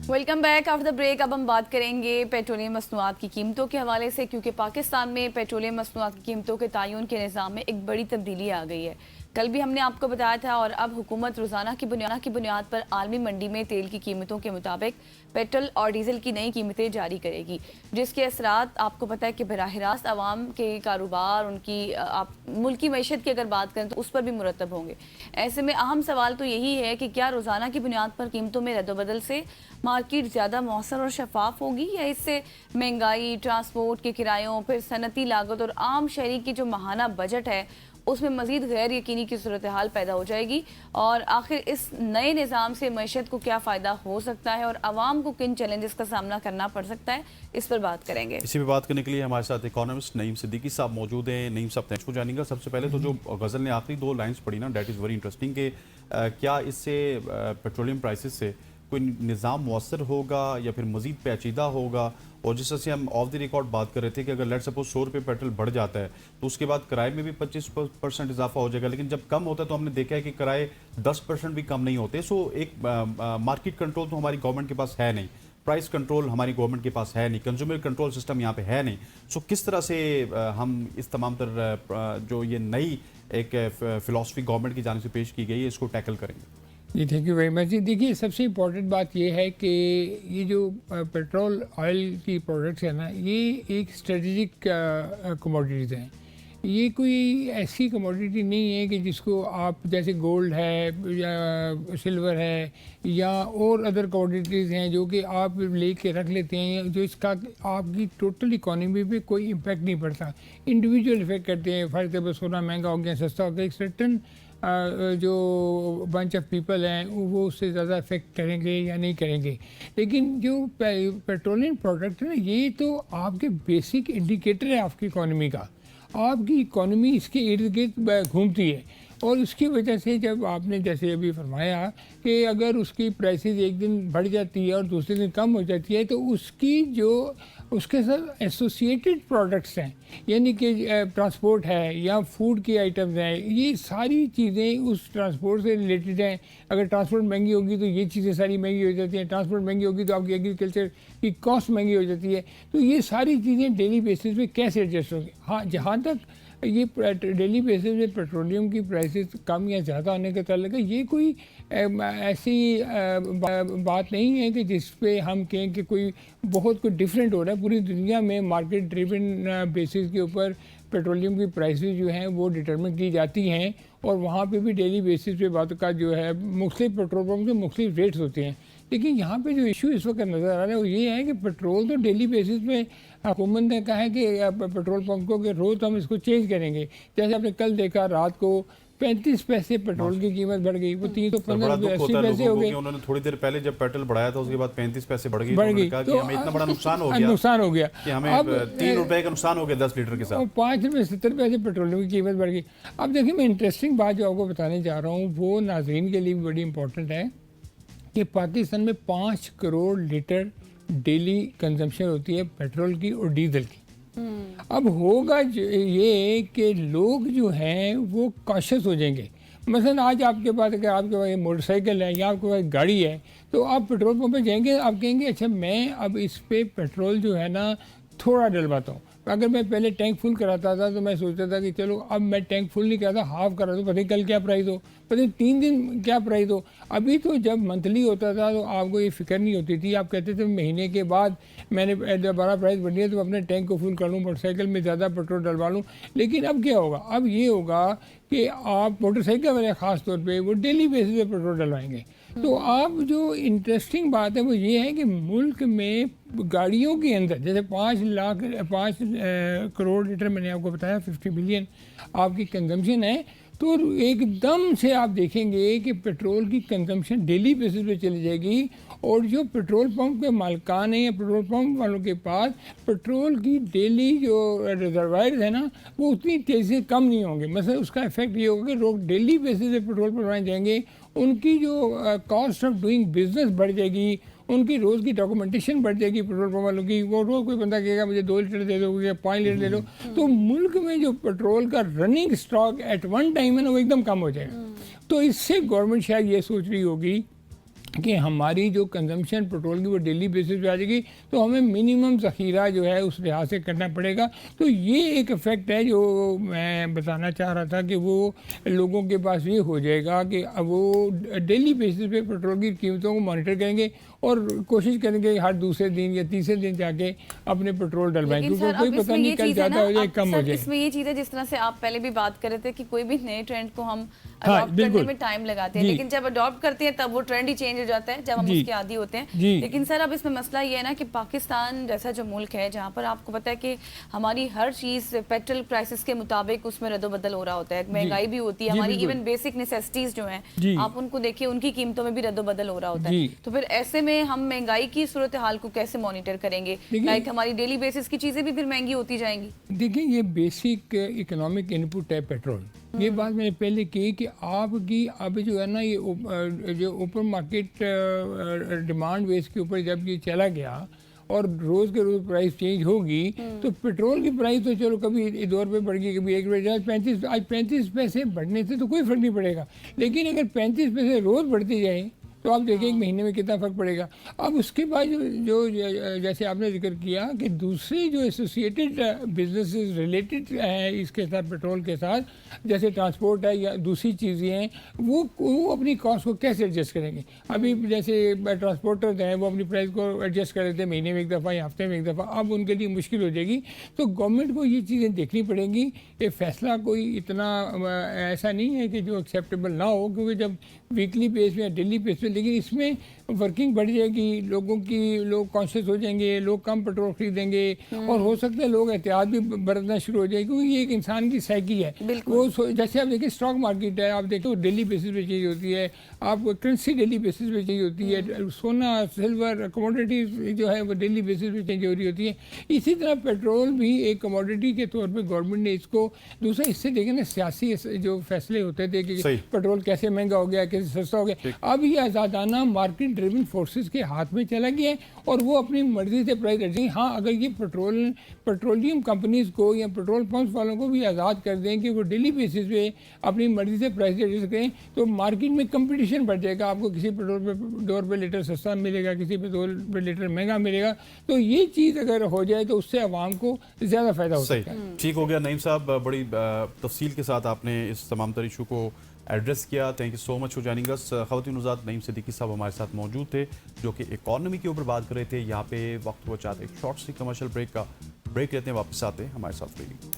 Welcome back after the break. अब हम बात करेंगे पेट्रोलियम मसनूआत की कीमतों के हवाले से, क्योंकि पाकिस्तान में पेट्रोलियम मसनूआत की कीमतों के तयन के निज़ाम में एक बड़ी तब्दीली आ गई है। कल भी हमने आपको बताया था, और अब हुकूमत रोज़ाना की बुनियाद पर आलमी मंडी में तेल की कीमतों के मुताबिक पेट्रोल और डीजल की नई कीमतें जारी करेगी, जिसके असरात आपको पता है कि बराह रास्त आवाम के कारोबार, उनकी आप मुल्की मैशत की अगर बात करें तो उस पर भी मुरतब होंगे। ऐसे में अहम सवाल तो यही है कि क्या रोज़ाना की बुनियाद पर कीमतों में रद्दबदल से मार्केट ज़्यादा मौसर और शफाफ होगी, या इससे महंगाई, ट्रांसपोर्ट के किरायों, फिर सनती लागत और आम शहरी की जो माहाना बजट है उसमें मजीद गैर यकीनी की सूरत हाल पैदा हो जाएगी। और आखिर इस नए निज़ाम से मैशत को क्या फ़ायदा हो सकता है और आवाम को किन चैलेंजेस का सामना करना पड़ सकता है, इस पर बात करेंगे। इसी पर बात करने के लिए हमारे साथ इकोनॉमिस्ट नईम सिद्दीकी साहब मौजूद हैं। नईम साहब, थैंक्स फॉर जॉइनिंग अस। सबसे पहले तो जो गज़ल ने आखिरी दो लाइन्स पढ़ी ना, डेट इज़ वेरी इंटरेस्टिंग कि क्या इससे पेट्रोलियम प्राइसेस से कोई निज़ाम मौसर होगा या फिर मज़ीद पेचीदा होगा। और जिस तरह से हम ऑफ द रिकॉर्ड बात कर रहे थे कि अगर लेट सपोज 100 रुपये पेट्रोल बढ़ जाता है तो उसके बाद किराए में भी 25% इजाफा हो जाएगा, लेकिन जब कम होता है तो हमने देखा है कि किराए 10% भी कम नहीं होते। सो एक मार्केट कंट्रोल तो हमारी गवर्नमेंट के पास है नहीं, प्राइस कंट्रोल हमारी गवर्नमेंट के पास है नहीं, कंज्यूमर कंट्रोल सिस्टम यहाँ पे है नहीं। सो किस तरह से हम इस तमाम तर जो ये नई एक फिलॉसफी गवर्नमेंट की जानिब से पेश की गई है इसको टैकल करेंगे? जी, थैंक यू वेरी मच। जी देखिए, सबसे इम्पॉर्टेंट बात ये है कि ये जो पेट्रोल ऑयल की प्रोडक्ट्स है ना, ये एक स्ट्रेटजिक कमोडिटीज़ हैं। ये कोई ऐसी कमोडिटी नहीं है कि जिसको आप जैसे गोल्ड है या सिल्वर है या और अदर कमोडिटीज़ हैं जो कि आप लेके रख लेते हैं, जो इसका आपकी टोटल इकोनॉमी पे कोई इम्पेक्ट नहीं पड़ता। इंडिविजुअल इफेक्ट करते हैं। फॉर एग्जाम्पल सोना महंगा हो गया, सस्ता हो गया, एक सर्टन जो बंच ऑफ पीपल हैं वो उससे ज़्यादा इफेक्ट करेंगे या नहीं करेंगे। लेकिन जो पेट्रोलियम प्रोडक्ट है ना, ये तो आपके बेसिक इंडिकेटर है आपकी इकोनॉमी का। आपकी इकोनॉमी इसके इर्द गिर्द घूमती है, और उसकी वजह से जब आपने जैसे अभी फरमाया कि अगर उसकी प्राइसेस एक दिन बढ़ जाती है और दूसरे दिन कम हो जाती है, तो उसकी जो उसके साथ एसोसिएटेड प्रोडक्ट्स हैं, यानी कि ट्रांसपोर्ट है या फूड की आइटम्स हैं, ये सारी चीज़ें उस ट्रांसपोर्ट से रिलेटेड हैं। अगर ट्रांसपोर्ट महंगी होगी तो ये चीज़ें सारी महंगी हो जाती हैं। ट्रांसपोर्ट महंगी होगी तो आपकी एग्रीकल्चर की कॉस्ट महंगी हो जाती है। तो ये सारी चीज़ें डेली बेसिस पे कैसे एडजस्ट होंगी? हाँ, जहाँ तक ये डेली बेसिस पे पेट्रोलियम की प्राइसेस कम या ज़्यादा होने का ताल्लुक है, ये कोई ऐसी बात नहीं है कि जिस पे हम कहें कि कोई बहुत कुछ डिफरेंट हो रहा है। पूरी दुनिया में मार्केट ड्रिवन बेसिस के ऊपर पेट्रोलियम की प्राइसेस जो हैं वो डिटरमिन की जाती हैं, और वहाँ पे भी डेली बेसिस पे बात का जो है मुख्तलिफ पेट्रोल पंप के मुख्तलिफ रेट्स होते हैं। लेकिन यहाँ पे जो इशू इस वक्त नज़र आ रहा है वो ये है कि पेट्रोल तो डेली बेसिस पे हुकूमत ने कहा है कि पेट्रोल पंपों के रोज़ हम इसको चेंज करेंगे। जैसे आपने कल देखा, रात को 35 पैसे पेट्रोल की कीमत बढ़ गई, वो 380 पैसे हो गई। उन्होंने थोड़ी देर पहले जब पेट्रोल बढ़ाया था उसके बाद 35 पैसे बढ़ गई, तो हमें इतना बड़ा नुकसान हो गया कि हमें 3 रुपए का नुकसान हो गया 10 लीटर के साथ, 5 रुपये 70 पैसे पेट्रोल की कीमत बढ़ गई। अब देखिए, मैं इंटरेस्टिंग बात जो आपको बताने जा रहा हूँ वो नाज़रीन के लिए भी बड़ी इंपॉर्टेंट है कि पाकिस्तान में 5 करोड़ लीटर डेली कंजम्पशन होती है पेट्रोल की और डीजल की। अब होगा ये कि लोग जो हैं वो कॉशियस हो जाएंगे। मसलन आज आपके पास अगर आपके पास मोटरसाइकिल है या आपके पास गाड़ी है, तो आप पेट्रोल पंप पे जाएंगे, आप कहेंगे अच्छा मैं अब इस पे पेट्रोल जो है ना थोड़ा डलवाता हूँ। अगर मैं पहले टैंक फुल कराता था तो मैं सोचता था कि चलो अब मैं टैंक फुल नहीं कराता, हाफ करा दूँ, पता नहीं कल क्या प्राइस हो, पता नहीं 3 दिन क्या प्राइस हो। अभी तो जब मंथली होता था तो आपको ये फिक्र नहीं होती थी, आप कहते थे महीने के बाद मैंने दोबारा प्राइस बढ़ी है तो अपने टैंक को फुल कर लूँ, मोटरसाइकिल में ज़्यादा पेट्रोल डलवा लूँ। लेकिन अब क्या होगा? अब ये होगा कि आप मोटरसाइकिल वाले ख़ास तौर पर वो डेली बेसिस पे पेट्रोल डलवाएंगे। तो आप जो इंटरेस्टिंग बात है वो ये है कि मुल्क में गाड़ियों के अंदर जैसे 5 करोड़ लीटर मैंने आपको बताया 50 मिलियन आपकी कंजम्पशन है, तो एकदम से आप देखेंगे कि पेट्रोल की कंजम्पशन डेली बेसिस पे चली जाएगी, और जो पेट्रोल पंप के मालिकान हैं या पेट्रोल पंप वालों के पास पेट्रोल की डेली जो रिजर्वायर्स है ना वो उतनी तेज़ी से कम नहीं होंगे। मतलब उसका इफेक्ट ये होगा कि लोग डेली बेसिस पे पेट्रोल भरवाने जाएंगे, उनकी जो कॉस्ट ऑफ डूइंग बिजनेस बढ़ जाएगी, उनकी रोज़ की डॉक्यूमेंटेशन बढ़ जाएगी पेट्रोल पंप वालों की। वो रोज़ कोई बंदा कहेगा मुझे 2 लीटर दे दो या 5 लीटर दे दो, तो मुल्क में जो पेट्रोल का running stock at one time है ना वो एकदम कम हो जाएगा। तो इससे गवर्नमेंट शायद ये सोच रही होगी कि हमारी जो कंजम्पशन पेट्रोल की वो डेली बेसिस पे आ जाएगी, तो हमें मिनिमम ज़ख़ीरा जो है उस लिहाज से करना पड़ेगा। तो ये एक इफ़ेक्ट है जो मैं बताना चाह रहा था कि वो लोगों के पास ये हो जाएगा कि अब वो डेली बेसिस पे पेट्रोल की कीमतों को मॉनिटर करेंगे और कोशिश करेंगे हर दूसरे दिन या तीसरे दिन जाके अपने पेट्रोल डलवाएं, लेकिन क्योंकि सर कोई अब पता इसमें नहीं ये कल चीज़ है ज़्यादा ना, हो जाए अब कम हो सर जाए। इसमें ये चीज़ है जिस तरह से आप पहले भी बात कर रहे थे कि कोई भी नए ट्रेंड को हम हाँ, अडॉप्ट करने बिल्कुल। में टाइम लगाते हैं, जी। लेकिन जब अडॉप्ट करते हैं तब वो ट्रेंड ही चेंज हो जाता है जब हम जी। उसके आदी होते हैं। जी। लेकिन सर अब इसमें मसला ये है ना कि पाकिस्तान जैसा जो मुल्क है जहाँ पर आपको पता है कि हमारी हर चीज़ पेट्रोल प्राइसेस के मुताबिक उसमें रद्दोबदल हो रहा होता है, महंगाई भी होती है, जी, हमारी बिल्कुल। इवन बेसिक नेसेसिटीज़ जो हैं जी। आप उनको देखिए उनकी कीमतों में भी रद्दोबदल हो रहा होता है। जी। तो फिर ऐसे में हम महंगाई की सूरत हाल को कैसे मॉनिटर करेंगे? देखिए- लाइक हमारी डेली बेसिस की चीज़ें भी फिर महंगी होती जाएंगी। देखिए, ये बेसिक इकोनॉमिक इनपुट है पेट्रोल। ये बात मैंने पहले की कि आपकी अब जो है ना ये जो ओपन मार्केट डिमांड बेस के ऊपर जब ये चला गया और रोज़ के रोज़ प्राइस चेंज होगी, तो पेट्रोल की प्राइस तो चलो कभी 2 रुपये बढ़ गई, कभी 1 रुपये, आज 35 पैसे बढ़ने से तो कोई फ़र्क नहीं पड़ेगा। लेकिन अगर 35 पैसे रोज़ बढ़ते जाए तो आप देखिए एक महीने में कितना फ़र्क पड़ेगा। अब उसके बाद जैसे आपने जिक्र किया कि दूसरे जो एसोसिएटेड बिजनेसेस रिलेटेड हैं इसके साथ, पेट्रोल के साथ, जैसे ट्रांसपोर्ट है या दूसरी चीज़ें हैं, वो अपनी कॉस्ट को कैसे एडजस्ट करेंगे। अभी जैसे ट्रांसपोर्टर्स हैं वो अपनी प्राइस को एडजस्ट कर लेते हैं महीने में एक दफ़ा या हफ्ते में एक दफ़ा, अब उनके लिए मुश्किल हो जाएगी। तो गवर्नमेंट को ये चीज़ें देखनी पड़ेंगी। ये फैसला कोई इतना ऐसा नहीं है कि जो एक्सेप्टेबल ना हो, क्योंकि जब वीकली बेस पे या डेली बेस पे, लेकिन इसमें वर्किंग बढ़ जाएगी, लोग कॉन्शियस हो जाएंगे, लोग कम पेट्रोल खरीदेंगे और हो सकता है लोग एहतियात भी बरतना शुरू हो जाएगी, क्योंकि ये एक इंसान की साइकी है। वो जैसे आप देखिए स्टॉक मार्केट है, आप देखो डेली बेसिस पे चेंज होती है, आप करेंसी डेली बेसिस पे चेंज होती है, सोना सिल्वर कमोडिटीज जो है वो डेली बेसिस पे चेंज हो रही होती है। इसी तरह पेट्रोल भी एक कमोडिटी के तौर पर गवर्नमेंट ने इसको दूसरा इससे देखे ना सियासी जो फैसले होते थे कि पेट्रोल कैसे महंगा हो गया, कैसे सस्ता हो गया, अब ये आज़ादाना मार्केट ड्रिवन फोर्सेस के हाथ में चला गया है और वो अपनी मर्जी से प्राइस एडजस्ट। हाँ, अगर ये पेट्रोलियम कंपनीज को या पेट्रोल पंप्स वालों को भी आज़ाद कर दें कि वो डेली बेसिस पे अपनी मर्जी से प्राइस एडजस्ट करें, तो मार्केट में कंपटीशन बढ़ जाएगा। आपको किसी पेट्रोल पे 2 रुपये लीटर सस्ता मिलेगा, किसी पे 2 रुपये लीटर महंगा मिलेगा। तो ये चीज़ अगर हो जाए तो उससे आवाम को ज़्यादा फ़ायदा हो सकता है। ठीक हो गया नईम साहब, बड़ी तफसील के साथ आपने इस तमाम तर इशू को एड्रेस किया। Thank you so much for joining us. ख़वातीन-उज़ात नईम सिद्दीकी साहब हमारे साथ मौजूद थे जो कि इकॉनमी के ऊपर बात कर रहे थे। यहाँ पे वक्त हुआ चाहते एक शॉर्ट सी कमर्शियल ब्रेक लेते हैं, वापस आते हैं हमारे साथ रहिए।